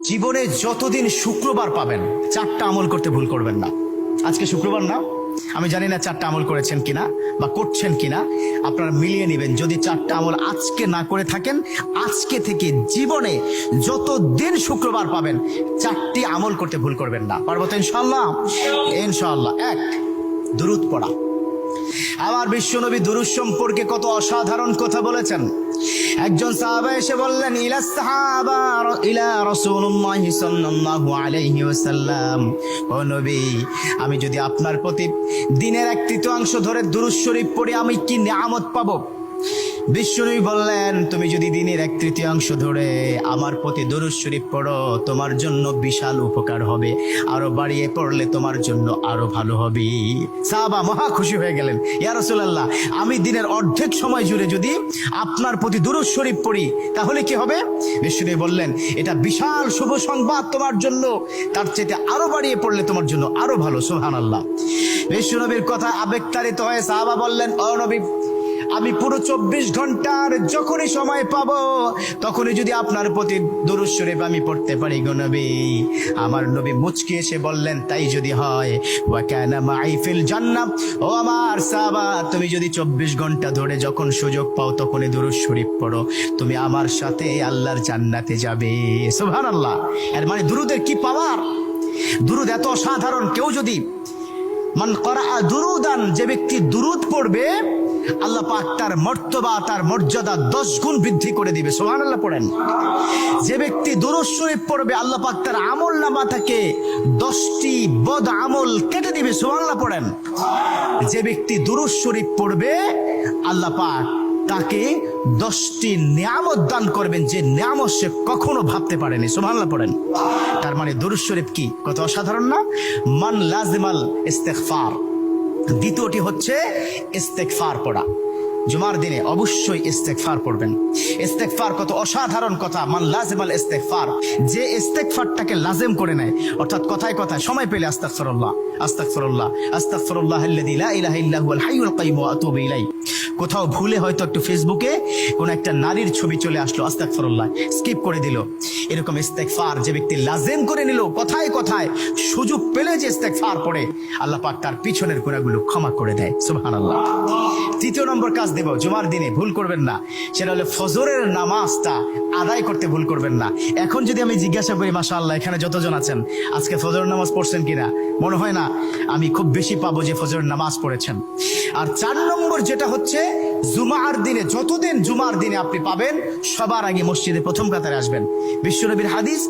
জীবনে যতদিন শুক্রবার পাবেন 4টা আমল করতে ভুল করবেন না। আজকে শুক্রবার না, আমি জানি না 4টা আমল করেছেন কিনা বা করছেন কিনা, আপনারা মিলিয়ে নেবেন। যদি 4টা আমল আজকে না করে থাকেন, আজকে থেকে জীবনে যতদিন শুক্রবার পাবেন 4টি আমল করতে ভুল করবেন না। পারবো তো ইনশাআল্লাহ? ইনশাআল্লাহ। 1, দুরূদ পড়া। আমার বিশ্বনবী দুরূদ সম্পর্কে কত অসাধারণ কথা বলেছেন। একজন সাহাবা এসে বললেন, ইলা রাসূলুল্লাহ সাল্লাল্লাহু আলাইহি ওয়াসাল্লাম, ও নবী, আমি যদি আপনার প্রতি দিনের 1/3 ধরে দুরূদ শরীফ পড়ি আমি কি নিয়ামত পাবো? বিশ্বনবী বললেন, তুমি যদি দিনের 1/3 ধরে আমার প্রতি দুরূদ শরীফ পড়ো, তোমার জন্য বিশাল উপকার হবে, আরো বাড়িয়ে পড়লে তোমার জন্য আরো ভালো হবে। সাহাবা মহা খুশি হয়ে গেলেন, ইয়া রাসূলুল্লাহ, আমি দিনের অর্ধেক সময় জুড়ে যদি আপনার প্রতি দুরূদ শরীফ পড়ি তাহলে কি হবে? বিশ্বনবী বললেন, এটা বিশাল শুভ সংবাদ তোমার জন্য, তার চাইতে আরো বাড়িয়ে পড়লে তোমার জন্য আরো ভালো। সুবহানাল্লাহ। বিশ্বনবীর কথা আবেগতাড়িত হয়ে সাহাবা বললেন, ও নবী, আমি পুরো 24 ঘন্টার যখনই সময় পাবো তখনই যদি আপনার প্রতি দুরূদ শরীফ আমি পড়তে পারি গো নবী। আমার নবী মুচকি এসে বললেন, তাই যদি হয়, ওয়া কানা মাই ফিল জান্নাহ, ও আমার সাহাবা, তুমি যদি 24 ঘন্টা ধরে যখন সুযোগ পাও তখনই দুরূদ শরীফ পড়ো, তুমি আমার সাথে আল্লাহর জান্নাতে যাবে। সুবহানাল্লাহ। এর মানে দুরূদের কি পাওয়ার! দুরূদ এত অসাধারণ। কেউ যদি মান করা দুরুদান, যে ব্যক্তি দুরূদ পড়বে আল্লাহ পাক তার মর্তবা, তার মর্যাদা 10 গুণ বৃদ্ধি করে দিবে। সুবহানাল্লাহ পড়েন। যে ব্যক্তি দুরূদ শরীফ পড়বে আল্লাহ পাক তার আমলনামা থেকে 10টি বদ আমল কেটে দিবে। সুবহানাল্লাহ পড়েন। যে ব্যক্তি দুরূদ শরীফ পড়বে আল্লাহ পাক তাকে 10টি নিয়ামত দান করবেন, যে নিয়ামত সে কখনো ভাবতে পারেনি। সুবহানাল্লাহ পড়েন। তার মানে দুরূদ শরীফ কি কত অসাধারণ না? মান লাজিমাল ইস্তিগফার। দ্বিতীয়টি হচ্ছে ইস্তেগফার পড়া। জুমার দিনে অবশ্যই ইস্তেগফার পড়বেন। ইস্তেগফার কত অসাধারণ কথা। মান লাজিমাল ইস্তেগফার, যে ইস্তেগফারটাকে লাজিম করে নেয়, অর্থাৎ কথায় কথায় সময় পেলে আস্তাগফিরুল্লাহ আস্তাগফিরুল্লাহ আস্তাগফিরুল্লাহাল্লাযী লা ইলাহা ইল্লা হুয়াল হাইয়ুল কাইয়্যুম ওয়া আতুবু ইলাইহি। কোথাও ভুলে হয়তো একটু ফেসবুকে কোন একটা নারীর ছবি চলে আসলো, আস্তাগফিরুল্লাহ স্কিপ করে দিল। এরকম ইস্তেগফার যে ব্যক্তি লাজিম করে নিল, কথায় কথায় সুযোগ পেলে যে ইস্তেগফার পড়ে, আল্লাহ পাক তার পিছনের গুনাহগুলো ক্ষমা করে দেয়। সুবহানাল্লাহ। তৃতীয় নম্বর কাজ দেব, জুমার দিনে ভুল করবেন না, সেটা হলো ফজরের নামাজটা আদায় করতে ভুল করবেন না। এখন যদি আমি জিজ্ঞাসা করি, মাশাআল্লাহ, এখানে যতজন আছেন আজকে ফজরের নামাজ পড়ছেন কিনা, মনে হয় না আমি খুব বেশি পাবো যে ফজরের নামাজ পড়েছেন। আর 4 নম্বর যেটা হচ্ছে, জুমার দিনে যতদিন জুমার দিনে আপনি পাবেন সবার আগে মসজিদে প্রথম কাতারে আসবেন। বিশ্বনবীর হাদিস,